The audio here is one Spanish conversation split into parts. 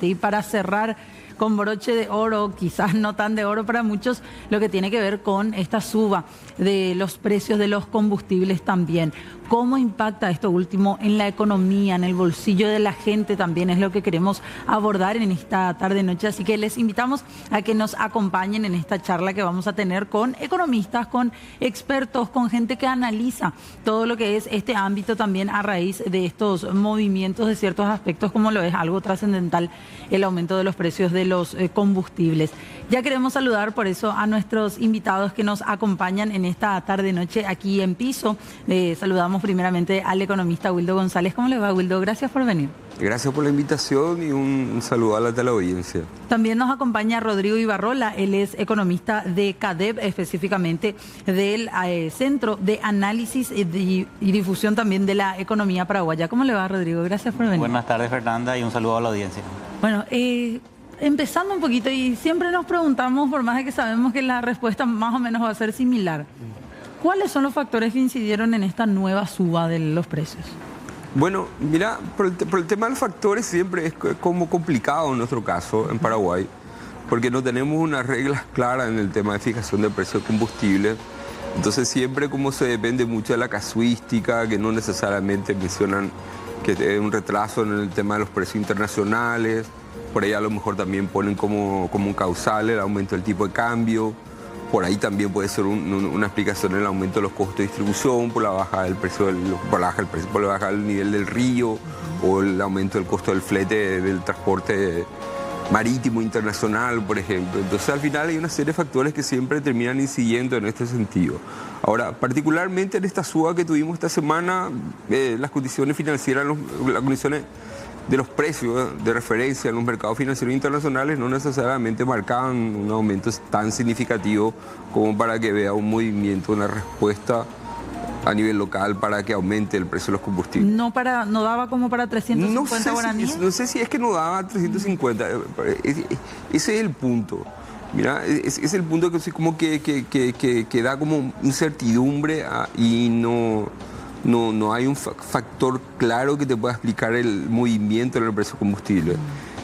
importante. Y para cerrar con broche de oro, quizás no tan de oro para muchos, lo que tiene que ver con esta suba de los precios de los combustibles también. ¿Cómo impacta esto último en la economía, en el bolsillo de la gente también? Es lo que queremos abordar en esta tarde-noche. Así que les invitamos a que nos acompañen en esta charla que vamos a tener con economistas, con expertos, con gente que analiza todo lo que es este ámbito también a raíz de estos movimientos de ciertos aspectos, como lo es algo trascendental el aumento de los precios de los combustibles. Ya queremos saludar por eso a nuestros invitados que nos acompañan en esta tarde-noche aquí en Piso. Saludamos primeramente al economista Wildo González. ¿Cómo le va, Wildo? Gracias por venir. Gracias por la invitación y un saludo a la teleaudiencia. También nos acompaña Rodrigo Ibarrola, él es economista de CADEP, específicamente del Centro de Análisis y Difusión también de la Economía Paraguaya. ¿Cómo le va, Rodrigo? Gracias por venir. Buenas tardes, Fernanda, y un saludo a la audiencia. Bueno, empezando un poquito, y siempre nos preguntamos, por más de que sabemos que la respuesta más o menos va a ser similar, ¿cuáles son los factores que incidieron en esta nueva suba de los precios? Bueno, mira, por el tema de los factores siempre es como complicado en nuestro caso, en Paraguay, porque no tenemos unas reglas claras en el tema de fijación de precios de combustible. Entonces siempre como se depende mucho de la casuística, que no necesariamente mencionan que hay un retraso en el tema de los precios internacionales. Por ahí a lo mejor también ponen como un causal el aumento del tipo de cambio. Por ahí también puede ser una explicación en el aumento de los costos de distribución, por la baja del precio, por la baja del nivel del río, o el aumento del costo del flete del transporte marítimo internacional, por ejemplo. Entonces al final hay una serie de factores que siempre terminan incidiendo en este sentido. Ahora, particularmente en esta suba que tuvimos esta semana, las condiciones financieras, las condiciones de los precios de referencia en los mercados financieros internacionales no necesariamente marcaban un aumento tan significativo como para que vea un movimiento, una respuesta a nivel local para que aumente el precio de los combustibles. ¿No daba como para 350 guaraníes? No sé si es que no daba 350, ese es el punto. Mira, es el punto que como que da como incertidumbre y no hay un factor claro que te pueda explicar el movimiento en el precio de combustible.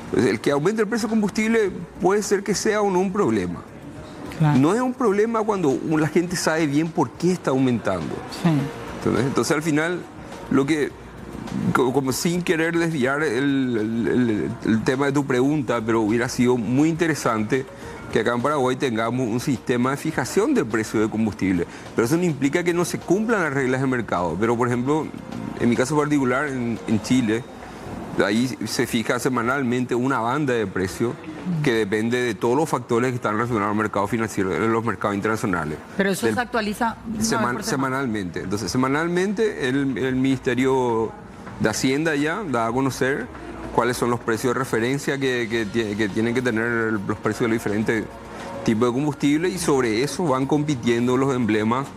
Entonces, el que aumente el precio de combustible puede ser que sea o no un problema. Claro. No es un problema cuando la gente sabe bien por qué está aumentando. Sí. Entonces al final, lo que, como sin querer desviar el tema de tu pregunta, pero hubiera sido muy interesante que acá en Paraguay tengamos un sistema de fijación del precio de combustible. Pero eso no implica que no se cumplan las reglas de mercado. Pero, por ejemplo, en mi caso particular, en Chile, ahí se fija semanalmente una banda de precios que depende de todos los factores que están relacionados al mercado financiero, en los mercados internacionales. Pero eso se actualiza semanalmente. Entonces, semanalmente el Ministerio de Hacienda ya da a conocer cuáles son los precios de referencia que tienen que tener los precios de los diferentes tipos de combustible, y sobre eso van compitiendo los emblemas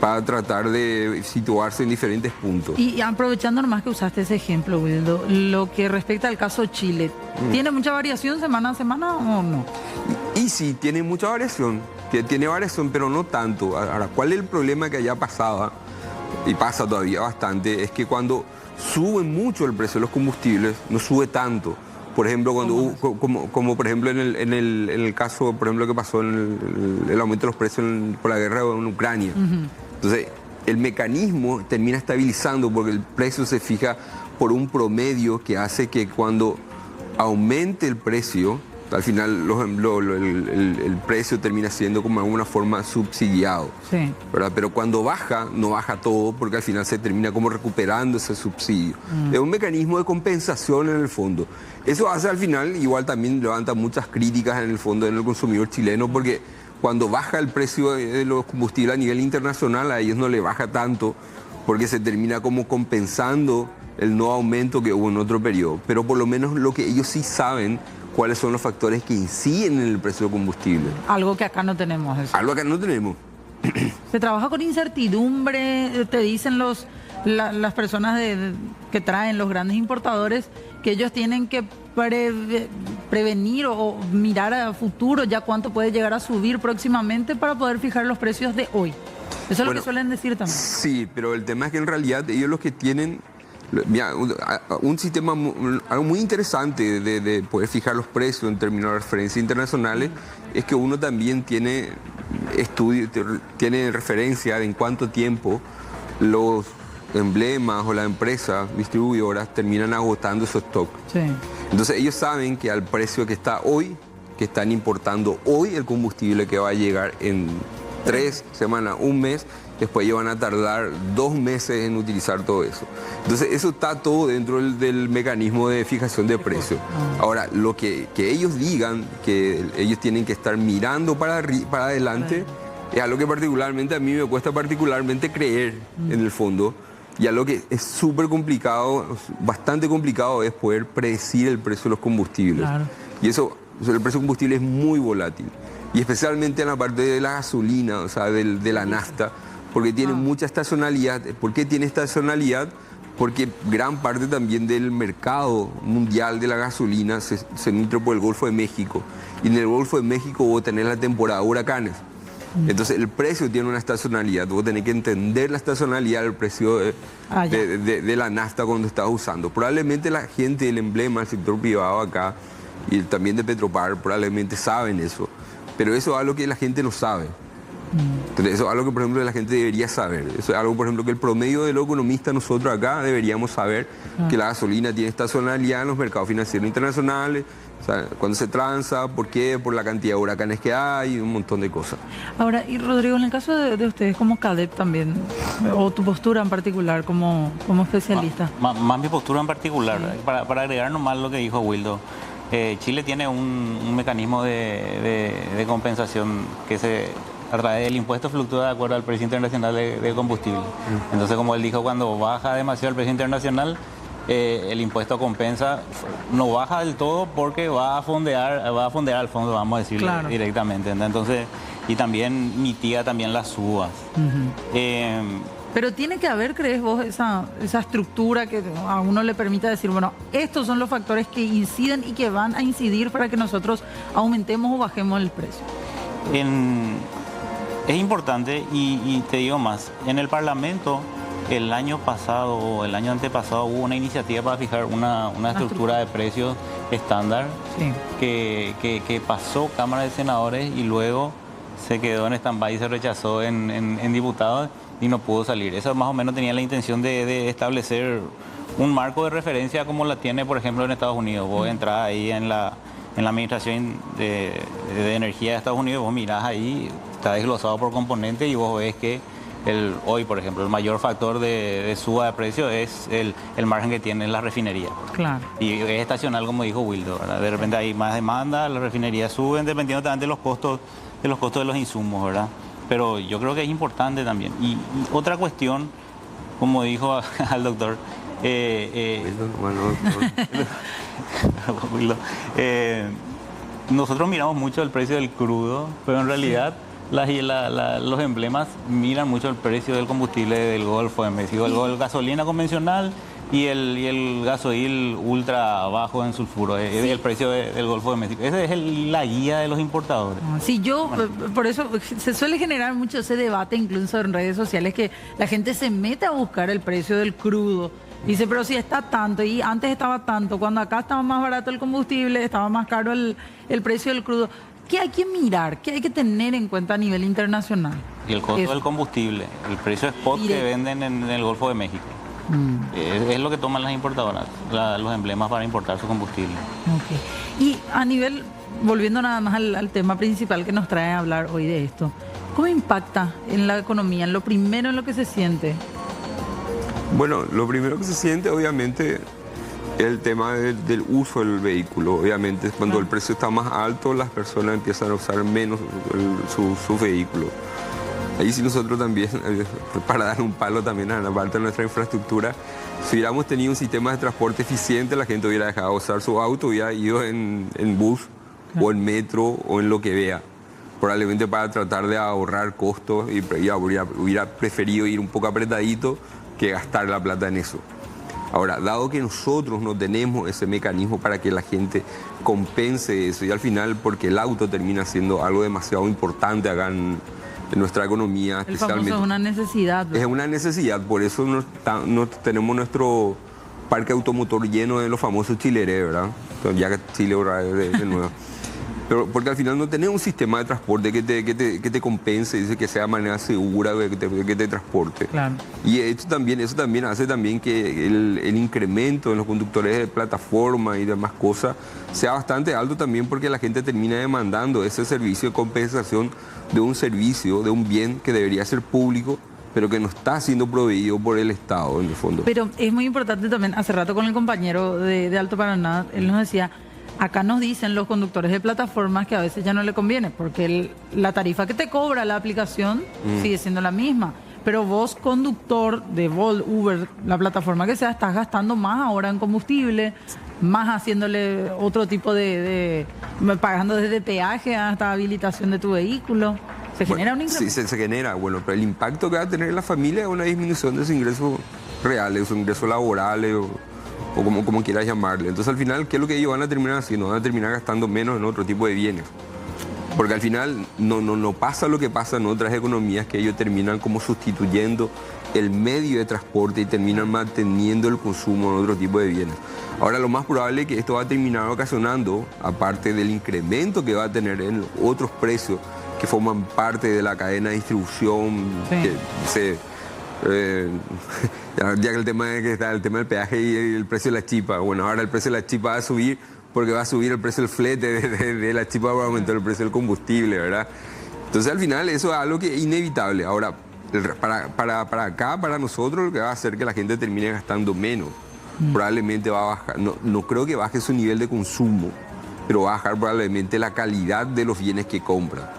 para tratar de situarse en diferentes puntos. Y aprovechando nomás que usaste ese ejemplo, Wildo, lo que respecta al caso Chile, ¿tiene mucha variación semana a semana o no? Y sí, tiene mucha variación, tiene variación, pero no tanto. Ahora, ¿cuál es el problema que allá pasaba, y pasa todavía bastante, es que cuando sube mucho el precio de los combustibles, no sube tanto? Por ejemplo, cuando como por ejemplo en el caso, por ejemplo, que pasó en el aumento de los precios por la guerra en Ucrania. Entonces, el mecanismo termina estabilizando porque el precio se fija por un promedio que hace que cuando aumente el precio, al final el precio termina siendo como de alguna forma subsidiado. Sí. ¿Verdad? Pero cuando baja, no baja todo porque al final se termina como recuperando ese subsidio. Es un mecanismo de compensación en el fondo. Eso hace al final, igual también levanta muchas críticas en el fondo en el consumidor chileno, porque cuando baja el precio de los combustibles a nivel internacional, a ellos no le baja tanto porque se termina como compensando el no aumento que hubo en otro periodo. Pero por lo menos lo que ellos sí saben, cuáles son los factores que inciden en el precio de combustible. Algo que acá no tenemos. Eso. Algo que acá no tenemos. Se trabaja con incertidumbre, te dicen las personas que traen los grandes importadores que ellos tienen que prevenir o mirar a futuro ya cuánto puede llegar a subir próximamente para poder fijar los precios de hoy. Eso es lo que suelen decir también. Sí, pero el tema es que en realidad ellos los que tienen Mira, un sistema, algo muy interesante de poder fijar los precios en términos de referencias internacionales es que uno también tiene estudio, tiene referencia de en cuánto tiempo los emblemas o las empresas distribuidoras terminan agotando su stock. Sí. Entonces ellos saben que al precio que está hoy, que están importando hoy el combustible que va a llegar en 3 semanas, un mes, después ellos van a tardar 2 meses en utilizar todo eso. Entonces eso está todo dentro del mecanismo de fijación de precios. Ahora, lo que ellos digan, que ellos tienen que estar mirando para adelante, es algo que particularmente a mí me cuesta particularmente creer en el fondo. Y algo que es súper complicado, bastante complicado, es poder predecir el precio de los combustibles. Claro. Y eso, el precio del combustible es muy volátil. Y especialmente en la parte de la gasolina, o sea, de la nafta, porque tiene mucha estacionalidad. ¿Por qué tiene estacionalidad? Porque gran parte también del mercado mundial de la gasolina se nutre por el Golfo de México. Y en el Golfo de México vos tenés la temporada de huracanes. Entonces el precio tiene una estacionalidad. Vos tenés que entender la estacionalidad del precio de la nafta cuando estás usando. Probablemente la gente del emblema, del sector privado acá, y también de Petropar, probablemente saben eso. Pero eso es algo que la gente no sabe. Entonces, eso es algo que, por ejemplo, la gente debería saber. Eso es algo, por ejemplo, que el promedio de los economistas nosotros acá deberíamos saber, que la gasolina tiene estacionalidad en los mercados financieros internacionales, o sea, cuando se transa, por qué, por la cantidad de huracanes que hay, un montón de cosas. Ahora, y Rodrigo, en el caso de ustedes como CADEP también, o tu postura en particular como especialista. Más mi postura en particular, para agregar nomás lo que dijo Wildo. Chile tiene un mecanismo de compensación que a través del impuesto fluctúa de acuerdo al precio internacional de combustible. Entonces, como él dijo, cuando baja demasiado el precio internacional, el impuesto compensa, no baja del todo porque va a fondear al fondo, vamos a decirlo directamente. Entonces, y también mitiga también las subas. Pero tiene que haber, ¿crees vos, esa estructura que a uno le permita decir, bueno, estos son los factores que inciden y que van a incidir para que nosotros aumentemos o bajemos el precio? Es importante y te digo más, en el Parlamento el año pasado o el año antepasado hubo una iniciativa para fijar una estructura de precios estándar que pasó Cámara de Senadores y luego se quedó en stand-by y se rechazó en diputados y no pudo salir. Eso más o menos tenía la intención de establecer un marco de referencia como la tiene, por ejemplo, en Estados Unidos. Vos entrás ahí en la Administración de Energía de Estados Unidos, vos mirás ahí, está desglosado por componentes y vos ves que hoy, por ejemplo, el mayor factor de suba de precio es el margen que tiene la refinería. Claro. Y es estacional, como dijo Wildo, ¿verdad? De repente hay más demanda, las refinerías suben dependiendo también de los costos de los insumos, ¿verdad? Pero yo creo que es importante también. Y otra cuestión, como dijo al doctor, nosotros miramos mucho el precio del crudo, pero en realidad los emblemas miran mucho el precio del combustible del Golfo de México, el gasolina convencional y el gasoil ultra bajo en sulfuro, el precio del Golfo de México. Esa es la guía de los importadores. Sí, por eso se suele generar mucho ese debate incluso en redes sociales, que la gente se mete a buscar el precio del crudo. Dice, pero si está tanto, y antes estaba tanto, cuando acá estaba más barato el combustible, estaba más caro el precio del crudo. ¿Qué hay que mirar? ¿Qué hay que tener en cuenta a nivel internacional? Y el costo del combustible, el precio spot que venden en el Golfo de México. Es lo que toman las importadoras, los emblemas para importar su combustible. Okay. Y a nivel, volviendo nada más al tema principal que nos trae a hablar hoy de esto, ¿cómo impacta en la economía? En lo primero en lo que se siente. Bueno, lo primero que se siente, obviamente, es el tema del uso del vehículo. Obviamente, cuando el precio está más alto, las personas empiezan a usar menos su vehículo. Ahí sí nosotros también, para dar un palo también a la parte de nuestra infraestructura, si hubiéramos tenido un sistema de transporte eficiente, la gente hubiera dejado de usar su auto, hubiera ido en bus o en metro o en lo que vea. Probablemente para tratar de ahorrar costos y hubiera preferido ir un poco apretadito que gastar la plata en eso. Ahora, dado que nosotros no tenemos ese mecanismo para que la gente compense eso, y al final, porque el auto termina siendo algo demasiado importante acá en nuestra economía, especialmente. El famoso es una necesidad, ¿no? Es una necesidad, por eso no tenemos parque automotor lleno de los famosos chileres, ¿verdad? Entonces, ya que Chile ahora es de nuevo. Pero porque al final no tenés un sistema de transporte que te compense, dice que sea de manera segura que te transporte. Claro. Y eso también hace también que el incremento en los conductores de plataforma y demás cosas sea bastante alto también, porque la gente termina demandando ese servicio de compensación de un servicio, de un bien que debería ser público, pero que no está siendo proveído por el Estado en el fondo. Pero es muy importante también, hace rato con el compañero de Alto Paraná, él nos decía, acá nos dicen los conductores de plataformas que a veces ya no le conviene, porque la tarifa que te cobra la aplicación sigue siendo la misma. Pero vos, conductor de Bolt, Uber, la plataforma que sea, estás gastando más ahora en combustible, más haciéndole otro tipo pagando desde peaje hasta habilitación de tu vehículo. ¿Se genera un incremento? Sí, se genera, bueno, pero el impacto que va a tener en la familia es una disminución de sus ingresos reales, sus ingresos laborales o como quieras llamarle. Entonces al final, ¿qué es lo que ellos van a terminar haciendo? Van a terminar gastando menos en otro tipo de bienes. Porque al final no pasa lo que pasa en otras economías, que ellos terminan como sustituyendo el medio de transporte y terminan manteniendo el consumo en otro tipo de bienes. Ahora lo más probable es que esto va a terminar ocasionando, aparte del incremento que va a tener en otros precios que forman parte de la cadena de distribución, sí. Ya que el tema del peaje y el precio de la chipa. Bueno, ahora el precio de la chipa va a subir porque va a subir el precio del flete de la chipa, va a aumentar el precio del combustible, ¿verdad? Entonces al final eso es algo que es inevitable. Ahora, para nosotros lo que va a hacer que la gente termine gastando menos, probablemente va a bajar, no creo que baje su nivel de consumo, pero va a bajar probablemente la calidad de los bienes que compra.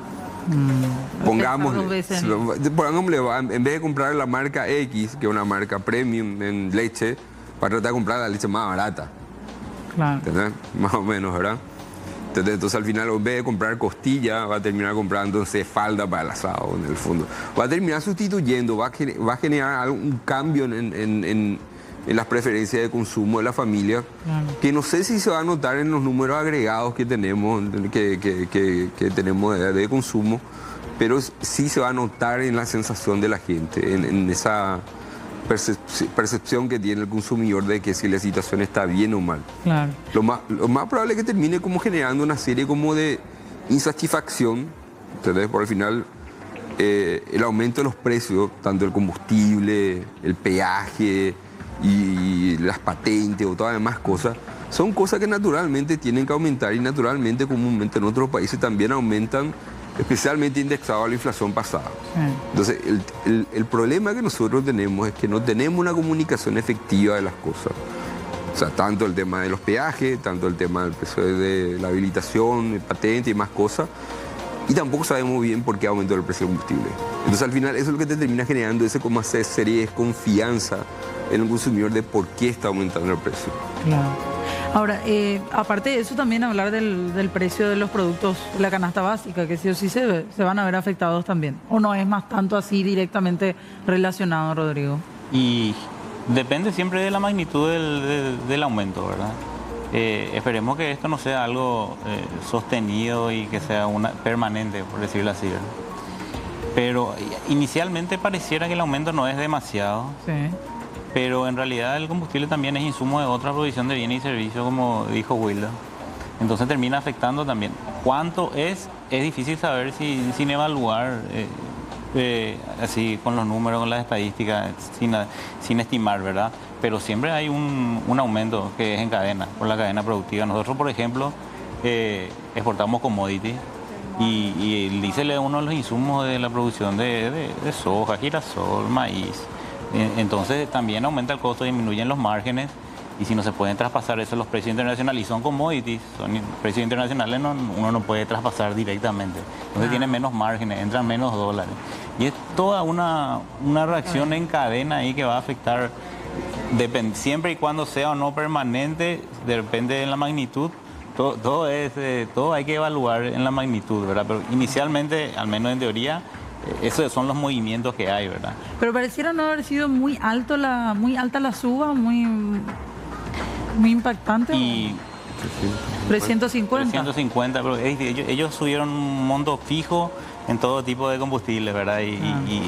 Pongámosle, en vez de comprar la marca X, que es una marca premium en leche, va a tratar de comprar la leche más barata. Claro. ¿Entendés? Más o menos, ¿verdad? Entonces al final, en vez de comprar costilla, va a terminar comprando falda para el asado, en el fondo. Va a terminar sustituyendo, va a generar un cambio en las preferencias de consumo de la familia, claro, que no sé si se va a notar en los números agregados que tenemos, que tenemos de consumo, pero sí se va a notar en la sensación de la gente, en esa percepción que tiene el consumidor de que si la situación está bien o mal. Claro. Lo más probable es que termine como generando una serie como de insatisfacción, ¿entendés? Por al final el aumento de los precios, tanto el combustible, el peaje y las patentes o todas las demás cosas, son cosas que naturalmente tienen que aumentar y naturalmente, comúnmente en otros países también aumentan, especialmente indexado a la inflación pasada. Entonces, el problema que nosotros tenemos es que no tenemos una comunicación efectiva de las cosas. O sea, tanto el tema de los peajes, tanto el tema del precio de la habilitación, el patente y más cosas, y tampoco sabemos bien por qué aumentó el precio del combustible. Entonces, al final, eso es lo que te termina generando ese como serie de desconfianza en el consumidor de por qué está aumentando el precio. Claro. Ahora, aparte de eso, también hablar del precio de los productos, la canasta básica, que sí o sí se van a ver afectados también. ¿O no es más tanto así directamente relacionado, Rodrigo? Y depende siempre de la magnitud del aumento, ¿verdad? Esperemos que esto no sea algo sostenido y que sea permanente, por decirlo así, ¿verdad? Pero inicialmente pareciera que el aumento no es demasiado. Sí. Pero en realidad el combustible también es insumo de otra provisión de bienes y servicios, como dijo Wilda. Entonces termina afectando también. ¿Cuánto es? Es difícil saber sin evaluar, así con los números, con las estadísticas, sin estimar, ¿verdad? Pero siempre hay un aumento que es en cadena, por la cadena productiva. Nosotros, por ejemplo, exportamos commodities y el diésel es uno de los insumos de la producción de soja, girasol, maíz. Entonces también aumenta el costo, disminuyen los márgenes y si no se pueden traspasar eso los precios internacionales, y son commodities, son precios internacionales, uno no puede traspasar directamente. Entonces tiene menos márgenes, entran menos dólares. Y es toda una reacción en cadena ahí que va a afectar, siempre y cuando sea o no permanente, depende de la magnitud. Todo hay que evaluar en la magnitud, ¿verdad? Pero inicialmente, al menos en teoría, esos son los movimientos que hay, ¿verdad? Pero pareciera no haber sido muy alta la suba, muy impactante. Y 350. 350, pero ellos subieron un monto fijo en todo tipo de combustibles, ¿verdad? Y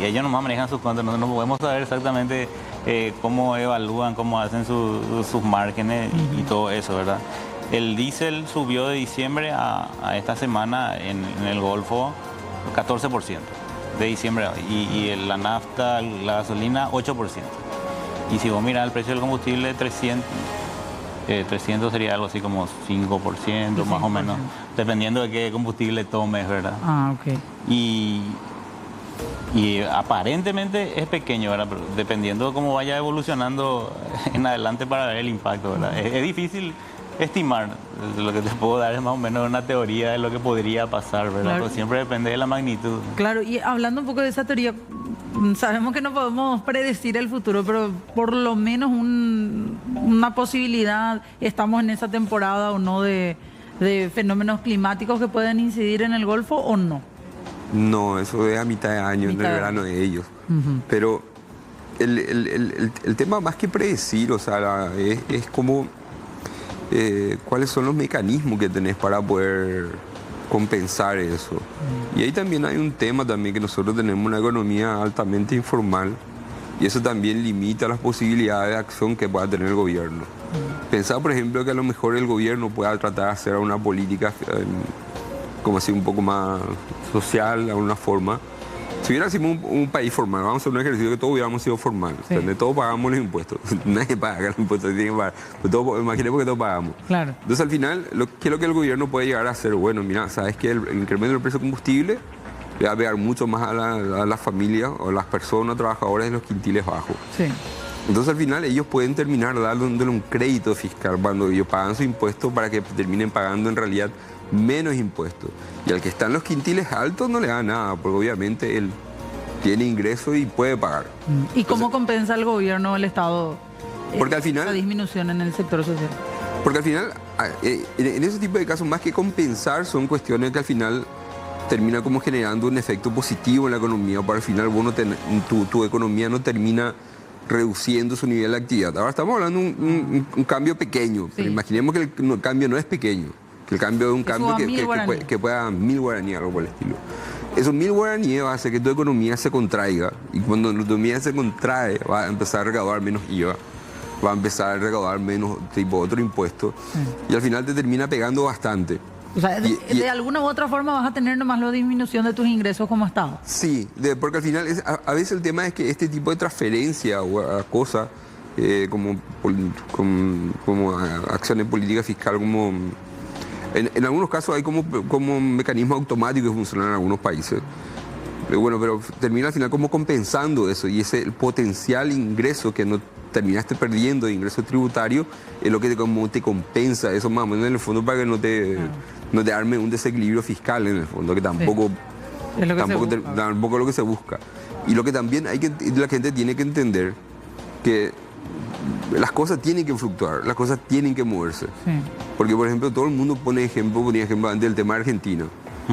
ellos nomás manejan sus cuentas, no podemos saber exactamente cómo evalúan, cómo hacen sus márgenes y todo eso, ¿verdad? El diésel subió de diciembre a esta semana en el Golfo 14% de diciembre y la nafta, la gasolina 8%. Y si vos mirás el precio del combustible, 300 sería algo así como 5% más o menos, dependiendo de qué combustible tomes, ¿verdad? Ok. Y aparentemente es pequeño, ¿verdad? Pero dependiendo de cómo vaya evolucionando en adelante para ver el impacto, ¿verdad? Es difícil estimar. Lo que te puedo dar es más o menos una teoría de lo que podría pasar, ¿verdad? Claro. Pero siempre depende de la magnitud. Claro, y hablando un poco de esa teoría, sabemos que no podemos predecir el futuro, pero por lo menos una posibilidad, estamos en esa temporada o no de fenómenos climáticos que pueden incidir en el Golfo o no. No, eso es a mitad de año, en el verano de ellos. Pero el tema más que predecir, o sea, es como cuáles son los mecanismos que tenés para poder compensar eso. Y ahí también hay un tema también que nosotros tenemos una economía altamente informal y eso también limita las posibilidades de acción que pueda tener el gobierno. Pensar, por ejemplo, que a lo mejor el gobierno pueda tratar de hacer una política como así un poco más social, de alguna forma. Si hubiera sido un país formal, vamos a hacer un ejercicio que todos hubiéramos sido formal, sí. Todos pagamos los impuestos, nadie paga los impuestos, tiene que pagar, pero imaginemos que todos pagamos. Claro. Entonces al final, ¿qué es lo que el gobierno puede llegar a hacer? Bueno, mira, sabes que el incremento del precio de combustible le va a pegar mucho más a las familias o a las personas trabajadoras de los quintiles bajos. Sí. Entonces al final ellos pueden terminar dándole un crédito fiscal cuando ellos pagan su impuesto para que terminen pagando en realidad menos impuestos. Y al que está en los quintiles altos no le da nada, porque obviamente él tiene ingresos y puede pagar. ¿Y cómo compensa el gobierno o el Estado porque al final, la disminución en el sector social? Porque al final, en ese tipo de casos, más que compensar, son cuestiones que al final termina como generando un efecto positivo en la economía, para al final tu economía no termina reduciendo su nivel de actividad. Ahora estamos hablando de un cambio pequeño, pero imaginemos que el cambio no es pequeño, que el cambio es un cambio que pueda dar 1000 guaraníes, algo por el estilo. Esos 1000 guaraníes va a hacer que tu economía se contraiga, y cuando tu economía se contrae va a empezar a recaudar menos IVA, va a empezar a recaudar menos tipo otro impuesto, y al final te termina pegando bastante. O sea, de alguna u otra forma vas a tener nomás la disminución de tus ingresos como Estado. Sí, porque al final a veces el tema es que este tipo de transferencia o cosas como acción de política fiscal, como en algunos casos hay como mecanismos automáticos que funcionan en algunos países. Pero bueno, pero termina al final como compensando eso, y ese el potencial ingreso que no terminaste perdiendo de ingreso tributario es lo que te compensa eso más o menos en el fondo, para que no te arme un desequilibrio fiscal en el fondo, que tampoco es lo que se busca. Y lo que también la gente tiene que entender que las cosas tienen que fluctuar, las cosas tienen que moverse. Sí. Porque, por ejemplo, todo el mundo ponía ejemplo antes del tema de Argentina.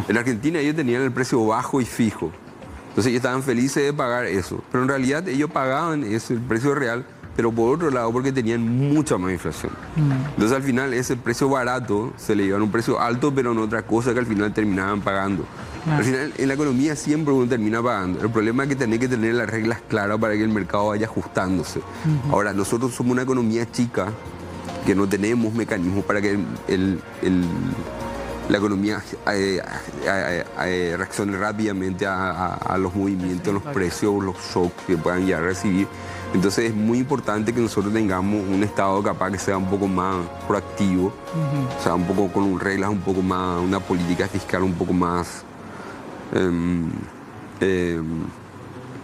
En Argentina ellos tenían el precio bajo y fijo. Entonces ellos estaban felices de pagar eso. Pero en realidad ellos pagaban ese, el precio real, pero por otro lado porque tenían mucha más inflación. Entonces al final ese precio barato se le iba a un precio alto, pero en otra cosa que al final terminaban pagando. Al final en la economía siempre uno termina pagando. El problema es que tenés que tener las reglas claras para que el mercado vaya ajustándose. Ahora, nosotros somos una economía chica que no tenemos mecanismos para que la economía reaccione rápidamente a los movimientos, los precios, los shocks que puedan llegar a recibir. Entonces es muy importante que nosotros tengamos un Estado capaz que sea un poco más proactivo, o sea, un poco con reglas un poco más, una política fiscal un poco más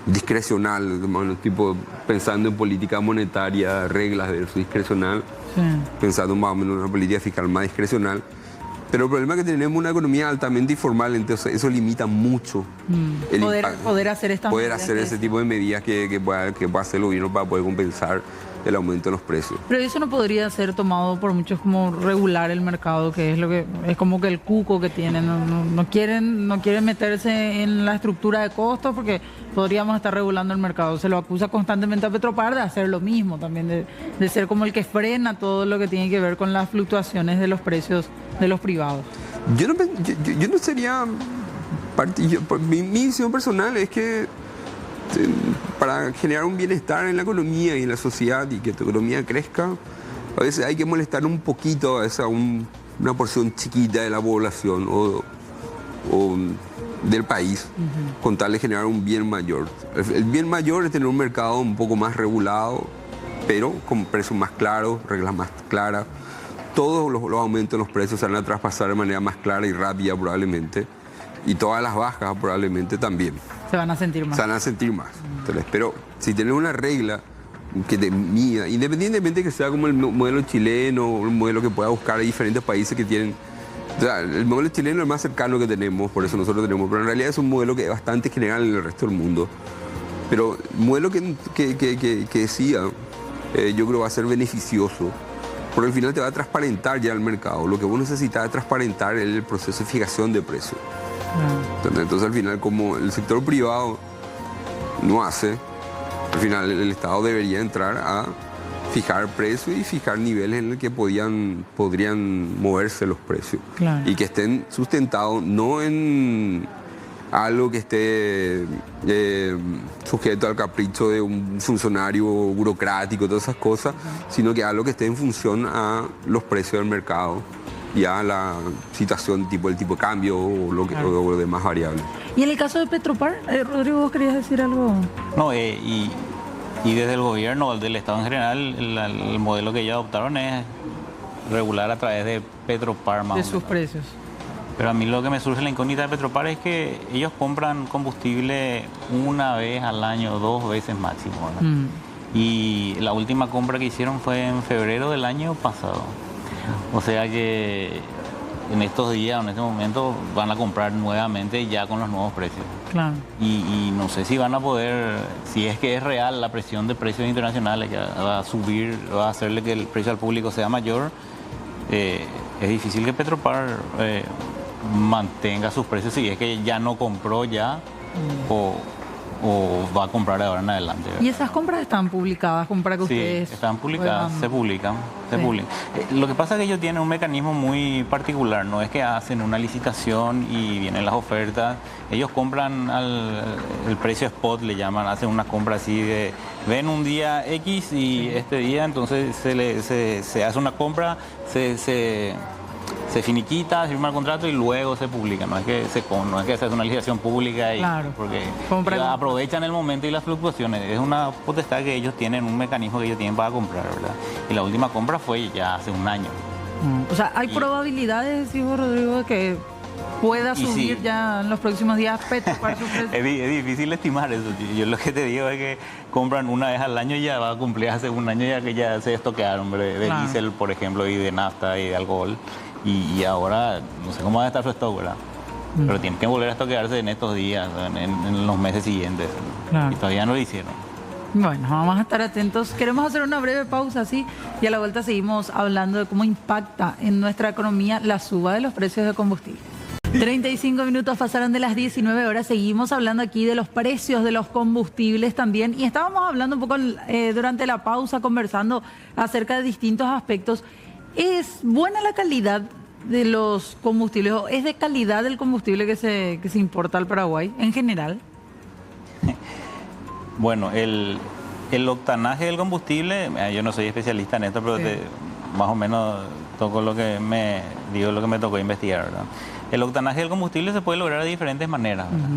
discrecional, tipo pensando en política monetaria, reglas de eso discrecional, pensando más o menos en una política fiscal más discrecional. Pero el problema es que tenemos una economía altamente informal, entonces eso limita mucho el poder hacer ese tipo de medidas que pueda hacer el gobierno para poder compensar el aumento de los precios. Pero eso no podría ser tomado por muchos como regular el mercado, que es como que el cuco que tienen. No quieren meterse en la estructura de costos porque podríamos estar regulando el mercado. Se lo acusa constantemente a Petropar de hacer lo mismo también, de ser como el que frena todo lo que tiene que ver con las fluctuaciones de los precios de los privados. Yo no sería Mi visión personal es que para generar un bienestar en la economía y en la sociedad y que tu economía crezca, a veces hay que molestar un poquito a una porción chiquita de la población o del país, con tal de generar un bien mayor. El bien mayor es tener un mercado un poco más regulado, pero con precios más claros, reglas más claras. Todos los aumentos en los precios se van a traspasar de manera más clara y rápida probablemente, y todas las bajas probablemente también. Se van a sentir más. Se van a sentir más. Entonces, pero si tenés una regla que te mida, independientemente que sea como el modelo chileno o el modelo que pueda buscar, hay diferentes países que tienen. O sea, el modelo chileno es el más cercano que tenemos, por eso nosotros tenemos, pero en realidad es un modelo que es bastante general en el resto del mundo. Pero el modelo que decía, yo creo va a ser beneficioso, porque al final te va a transparentar ya el mercado. Lo que vos necesitas es transparentar el proceso de fijación de precios. Entonces al final, como el sector privado no hace, al final el Estado debería entrar a fijar precios y fijar niveles en los que podrían moverse los precios. Claro. Y que estén sustentados no en algo que esté sujeto al capricho de un funcionario burocrático, todas esas cosas, sino que algo que esté en función a los precios del mercado y a la situación, el tipo de cambio o lo demás variables. Y en el caso de Petropar, Rodrigo, ¿vos querías decir algo? No, y desde el gobierno, del Estado en general, el modelo que ellos adoptaron es regular a través de Petropar más de sus precios. Pero a mí lo que me surge la incógnita de Petropar es que ellos compran combustible una vez al año, 2 veces máximo, ¿verdad? Y la última compra que hicieron fue en febrero del año pasado. O sea que en estos días, en este momento, van a comprar nuevamente ya con los nuevos precios. Claro. Y no sé si van a poder, si es que es real la presión de precios internacionales que va a subir, va a hacerle que el precio al público sea mayor, es difícil que Petropar mantenga sus precios si es que ya no compró ya o va a comprar de ahora en adelante, ¿verdad? ¿Y esas compras están publicadas como para que ustedes...? Sí, están publicadas, se publican. Lo que pasa es que ellos tienen un mecanismo muy particular, no es que hacen una licitación y vienen las ofertas, ellos compran el precio spot, le llaman, hacen una compra así de, ven un día X y este día entonces se hace una compra, se finiquita, se firma el contrato y luego se publica. No es que se hace una licitación pública y claro, porque aprovechan el momento y las fluctuaciones. Es una potestad que ellos tienen, un mecanismo que ellos tienen para comprar, ¿verdad? Y la última compra fue ya hace un año. O sea, ¿hay probabilidades, dijo Rodrigo, de que pueda subir ya en los próximos días Petropar su precio? Es difícil estimar eso. Yo lo que te digo es que compran una vez al año y ya va a cumplir hace un año ya que ya se estoquearon de claro, diésel, por ejemplo, y de nafta y de alcohol. Y ahora no sé cómo va a estar su stock, ¿verdad? Pero tienen que volver a estoquearse en estos días, en los meses siguientes. Claro. Y todavía no lo hicieron. Bueno, vamos a estar atentos. Queremos hacer una breve pausa, ¿sí? Y a la vuelta seguimos hablando de cómo impacta en nuestra economía la suba de los precios de combustible. 35 minutos pasaron de las 19 horas. Seguimos hablando aquí de los precios de los combustibles también. Y estábamos hablando un poco durante la pausa, conversando acerca de distintos aspectos. ¿Es buena la calidad de los combustibles o es de calidad el combustible que se importa al Paraguay en general? Bueno, el octanaje del combustible, yo no soy especialista en esto, pero sí, más o menos toco lo que me tocó investigar, ¿verdad? El octanaje del combustible se puede lograr de diferentes maneras, ¿verdad?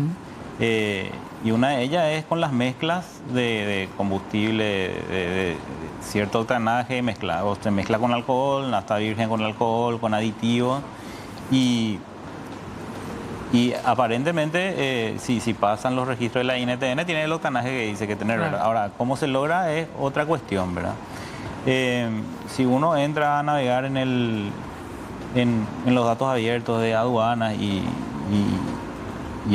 Y una de ellas es con las mezclas de combustible de cierto octanaje mezclado. Se mezcla con alcohol, nafta virgen con alcohol, con aditivos. Y aparentemente, si pasan los registros de la INTN, tiene el octanaje que dice que tener, ¿verdad? Ahora, cómo se logra es otra cuestión, ¿verdad? Si uno entra a navegar en los datos abiertos de aduanas y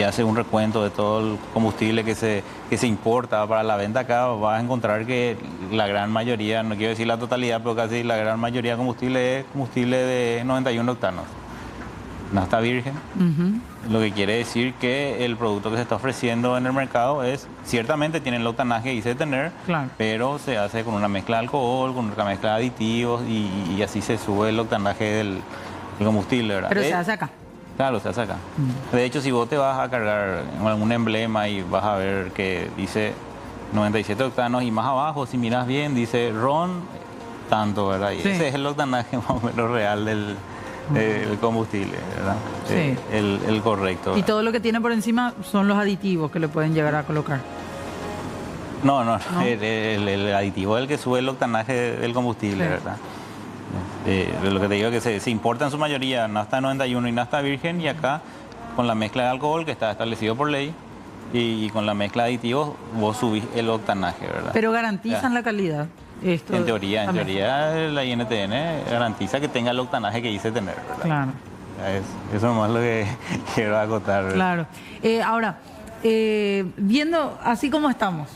hace un recuento de todo el combustible que se importa para la venta acá, vas a encontrar que la gran mayoría, no quiero decir la totalidad, pero casi la gran mayoría de combustible es combustible de 91 octanos. Nafta virgen, lo que quiere decir que el producto que se está ofreciendo en el mercado ciertamente tiene el octanaje que dice tener, claro, pero se hace con una mezcla de alcohol, con una mezcla de aditivos y así se sube el octanaje del combustible, ¿verdad? Pero se hace acá. Claro, se hace acá. De hecho, si vos te vas a cargar en algún emblema y vas a ver que dice 97 octanos y más abajo, si miras bien, dice ron tanto, ¿verdad? Y ese es el octanaje más o menos real del combustible, ¿verdad? Sí. El correcto. Y todo lo que tiene por encima son los aditivos que le pueden llegar a colocar. No. El aditivo es el que sube el octanaje del combustible, Sí. ¿verdad? Lo que te digo es que se importa en su mayoría nafta 91 y nafta virgen, y acá con la mezcla de alcohol que está establecido por ley y con la mezcla de aditivos vos subís el octanaje, ¿verdad? Pero garantizan la calidad. Esto En teoría también. la INTN garantiza que tenga el octanaje que dice tener, ¿verdad? Claro. Eso nomás lo que quiero acotar, ¿verdad? Claro. Ahora, viendo así como estamos,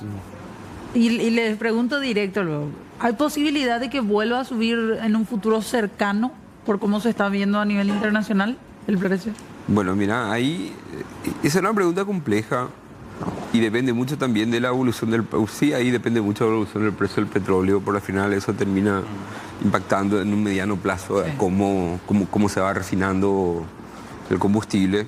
y les pregunto directo luego, ¿hay posibilidad de que vuelva a subir en un futuro cercano por cómo se está viendo a nivel internacional el precio? Bueno, mira, ahí esa es una pregunta compleja y depende mucho también de la evolución del sí, ahí depende mucho de la evolución del precio del petróleo, por al final eso termina impactando en un mediano plazo Sí. cómo se va refinando el combustible.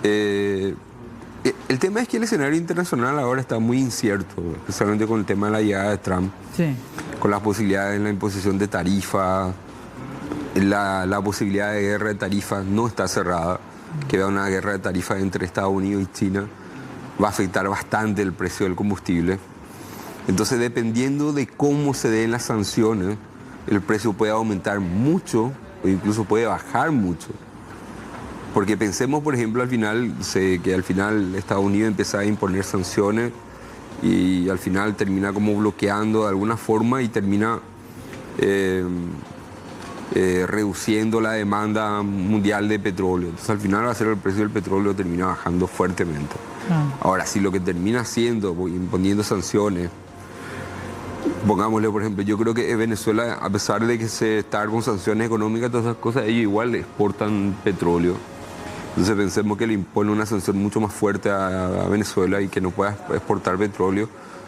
El tema es que el escenario internacional ahora está muy incierto, especialmente con el tema de la llegada de Trump, Sí. con las posibilidades en la imposición de tarifas, la posibilidad de guerra de tarifas no está cerrada, que vea una guerra de tarifas entre Estados Unidos y China va a afectar bastante el precio del combustible. Entonces, dependiendo de cómo se den las sanciones, el precio puede aumentar mucho o incluso puede bajar mucho. Porque pensemos, por ejemplo, que al final Estados Unidos empieza a imponer sanciones y al final termina como bloqueando de alguna forma y termina reduciendo la demanda mundial de petróleo. Entonces al final va a ser el precio del petróleo termina bajando fuertemente. Ahora, si lo que termina haciendo, imponiendo sanciones, pongámosle, por ejemplo, yo creo que Venezuela, a pesar de que se está con sanciones económicas, todas esas cosas, ellos igual exportan petróleo. Entonces pensemos que le impone una sanción mucho más fuerte a Venezuela y que no pueda exportar petróleo.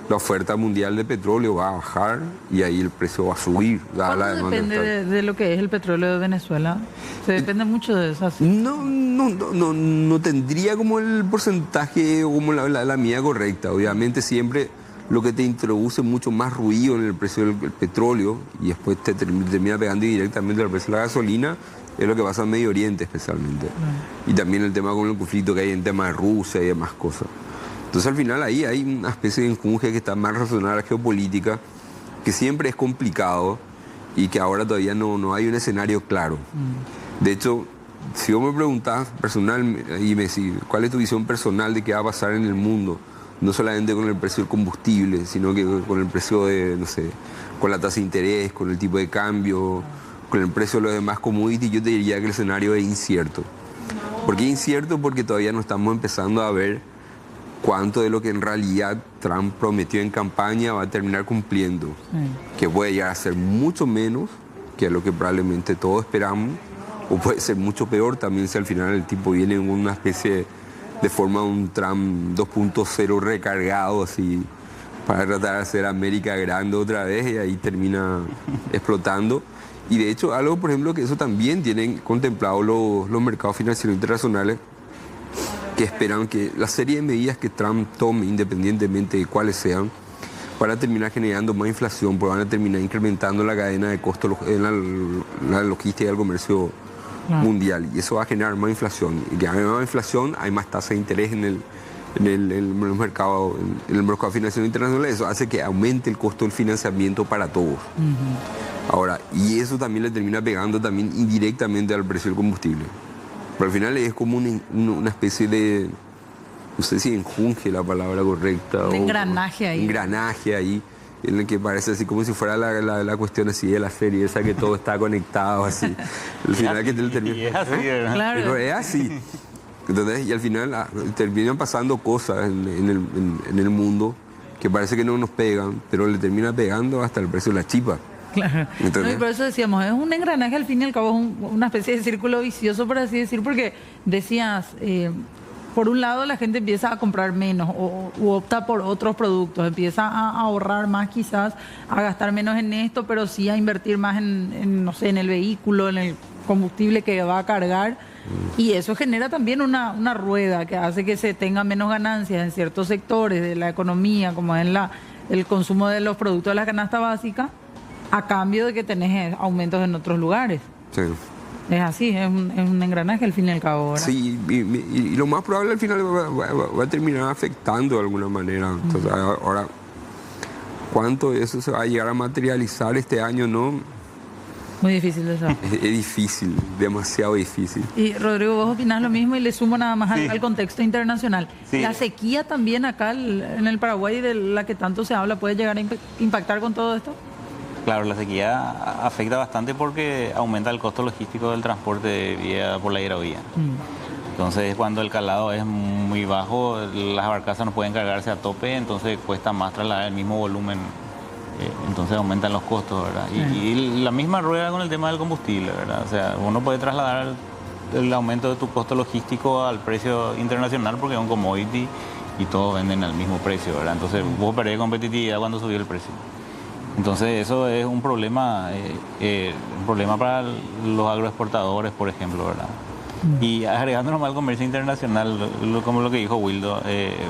La oferta mundial de petróleo va a bajar y ahí el precio va a subir. ¿Cuánto depende de lo que es el petróleo de Venezuela? Se depende mucho de eso. No tendría como el porcentaje o como la medida correcta. Obviamente siempre lo que te introduce mucho más ruido en el precio del petróleo y después te termina pegando directamente al precio de la gasolina es lo que pasa en Medio Oriente especialmente. Y también el tema con el conflicto que hay en tema de Rusia y demás cosas. Entonces al final ahí hay una especie de enjunje que está más relacionada a la geopolítica, que siempre es complicado y que ahora todavía no hay un escenario claro. De hecho, si vos me preguntás personal y me decís cuál es tu visión personal de qué va a pasar en el mundo, no solamente con el precio del combustible, sino que con el precio de, no sé, con la tasa de interés, con el tipo de cambio, con el precio de los demás commodities, yo te diría que el escenario es incierto. ¿Por qué incierto? Porque todavía no estamos empezando a ver cuánto de lo que en realidad Trump prometió en campaña va a terminar cumpliendo. Que puede llegar a ser mucho menos que lo que probablemente todos esperamos, o puede ser mucho peor también si al final el tipo viene en una especie de forma de un Trump 2.0 recargado así para tratar de hacer América grande otra vez y ahí termina explotando. Y de hecho algo, por ejemplo, que eso también tienen contemplado los mercados financieros internacionales, que esperan que la serie de medidas que Trump tome, independientemente de cuáles sean, van a terminar generando más inflación, porque van a terminar incrementando la cadena de costos en la logística y el comercio mundial. Y eso va a generar más inflación. Y que hay más inflación, hay más tasa de interés en el mercado financiero internacional. Eso hace que aumente el costo del financiamiento para todos. Ahora, y eso también le termina pegando también indirectamente al precio del combustible. Pero al final es como una especie de, no sé si enjunje la palabra correcta. Un engranaje ahí. Engranaje ahí, en el que parece así como si fuera la cuestión así de la serie, esa que todo está conectado así. Al final que te termina. Y es así, ¿verdad? Claro. Pero es así. ¿Entendés? Y al final terminan pasando cosas en el mundo que parece que no nos pegan, pero le termina pegando hasta el precio de la chipa. Claro. ¿Entendés? No, y por eso decíamos, es un engranaje al fin y al cabo, es una especie de círculo vicioso, por así decir, porque decías, por un lado la gente empieza a comprar menos u opta por otros productos, empieza a ahorrar más quizás, a gastar menos en esto, pero sí a invertir más en no sé, en el vehículo, en el combustible que va a cargar. Y eso genera también una rueda que hace que se tenga menos ganancias en ciertos sectores de la economía, como es el consumo de los productos de la canasta básica, a cambio de que tenés aumentos en otros lugares. Sí. Es así, es un engranaje al fin y al cabo, ¿verdad? Sí, y lo más probable al final va a terminar afectando de alguna manera. Entonces, ahora, ¿cuánto de eso se va a llegar a materializar este año? No. Muy difícil de saber. Es difícil, demasiado difícil. Y Rodrigo, vos opinás lo mismo y le sumo nada más al contexto internacional. Sí. La sequía también acá en el Paraguay, de la que tanto se habla, ¿puede llegar a impactar con todo esto? Claro, la sequía afecta bastante porque aumenta el costo logístico del transporte por la hidrovía. Entonces, cuando el calado es muy bajo, las barcazas no pueden cargarse a tope, entonces cuesta más trasladar el mismo volumen. Entonces aumentan los costos, ¿verdad? Y la misma rueda con el tema del combustible, ¿verdad? O sea, uno puede trasladar el aumento de tu costo logístico al precio internacional porque es un commodity y todos venden al mismo precio, ¿verdad? Entonces vos perdés competitividad cuando subió el precio. Entonces eso es un problema para los agroexportadores, por ejemplo, ¿verdad? Y agregando nomás al comercio internacional, como lo que dijo Wildo,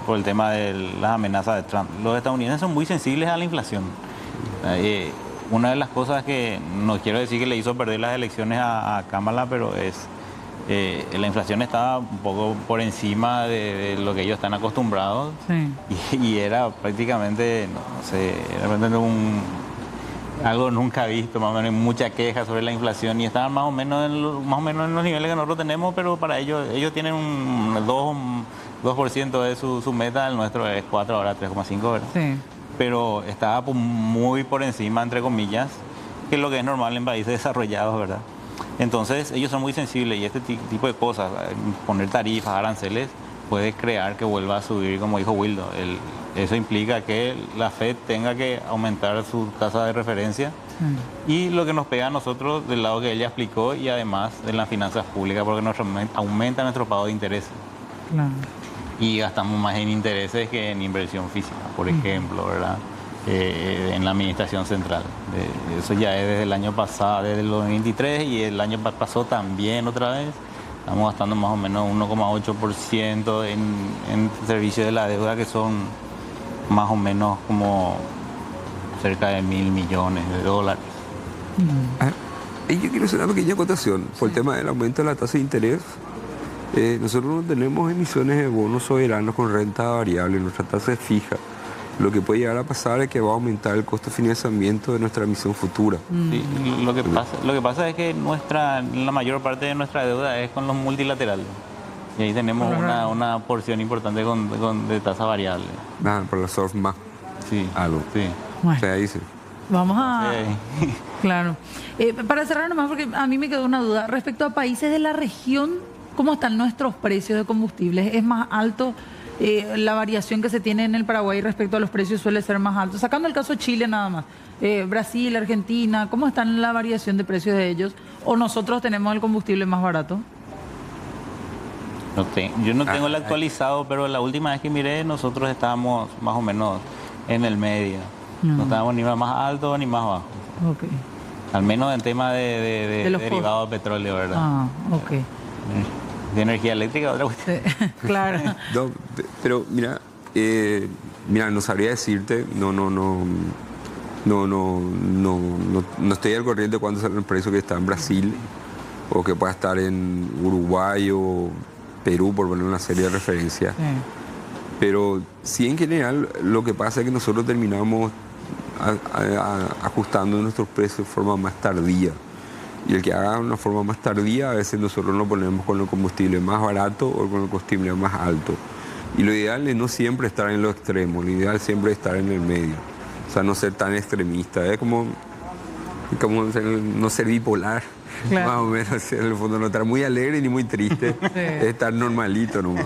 por el tema de las amenazas de Trump. Los estadounidenses son muy sensibles a la inflación. Una de las cosas que no quiero decir que le hizo perder las elecciones a Kamala, pero la inflación estaba un poco por encima de lo que ellos están acostumbrados. Sí. Y era prácticamente, no sé, algo nunca visto, más o menos mucha queja sobre la inflación y estaban más o menos en los niveles que nosotros tenemos, pero para ellos tienen un 2% de su meta, el nuestro es 4, ahora 3,5, ¿verdad? Sí. Pero estaba muy por encima, entre comillas, que es lo que es normal en países desarrollados, ¿verdad? Entonces ellos son muy sensibles y este tipo de cosas, poner tarifas, aranceles, puede crear que vuelva a subir, como dijo Wildo. Eso implica que la FED tenga que aumentar su tasa de referencia y lo que nos pega a nosotros del lado que ella explicó y además de las finanzas públicas porque aumenta nuestro pago de intereses. Claro. Y gastamos más en intereses que en inversión física, por ejemplo, ¿verdad? En la administración central. Eso ya es desde el año pasado, desde el 2023 y el año pasado también otra vez. Estamos gastando más o menos 1,8% en servicios de la deuda que son más o menos como cerca de 1.000 millones de dólares. Yo quiero hacer una pequeña acotación por el tema del aumento de la tasa de interés. Nosotros no tenemos emisiones de bonos soberanos con renta variable, nuestra tasa es fija. Lo que puede llegar a pasar es que va a aumentar el costo de financiamiento de nuestra emisión futura. Sí, lo que pasa es que la mayor parte de nuestra deuda es con los multilaterales. Y ahí tenemos una porción importante de tasa variable. Por la SORF más. Sí. Algo. Sí. Bueno. O sea, ahí sí. Vamos a... Sí. Claro. Para cerrar nomás, porque a mí me quedó una duda. Respecto a países de la región, ¿cómo están nuestros precios de combustibles? ¿Es más alto? La variación que se tiene en el Paraguay respecto a los precios suele ser más alto. Sacando el caso de Chile nada más. Brasil, Argentina, ¿cómo están la variación de precios de ellos? ¿O nosotros tenemos el combustible más barato? Yo no tengo el actualizado, pero la última vez que miré nosotros estábamos más o menos en el medio. No estábamos ni más alto ni más bajo. Okay. Al menos en tema de derivados de petróleo, ¿verdad? Ah, ok. De energía eléctrica, otra cuestión. Sí, claro. No, pero mira, no sabría decirte, no estoy al corriente de cuánto sale el precio que está en Brasil o que pueda estar en Uruguay o Perú, por poner una serie de referencias. Sí. Pero sí, en general, lo que pasa es que nosotros terminamos ajustando nuestros precios de forma más tardía. Y el que haga una forma más tardía, a veces nosotros nos ponemos con el combustible más barato o con el combustible más alto. Y lo ideal es no siempre estar en lo extremo, lo ideal siempre es estar en el medio. O sea, no ser tan extremista, es como no ser bipolar. Claro. Más o menos, en el fondo, no estar muy alegre ni muy triste, sí. Estar normalito nomás,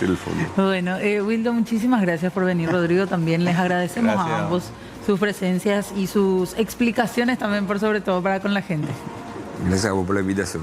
en el fondo. Bueno, Wildo, muchísimas gracias por venir. Rodrigo, también les agradecemos a ambos sus presencias y sus explicaciones también, por sobre todo, para con la gente. Gracias a vos por la invitación.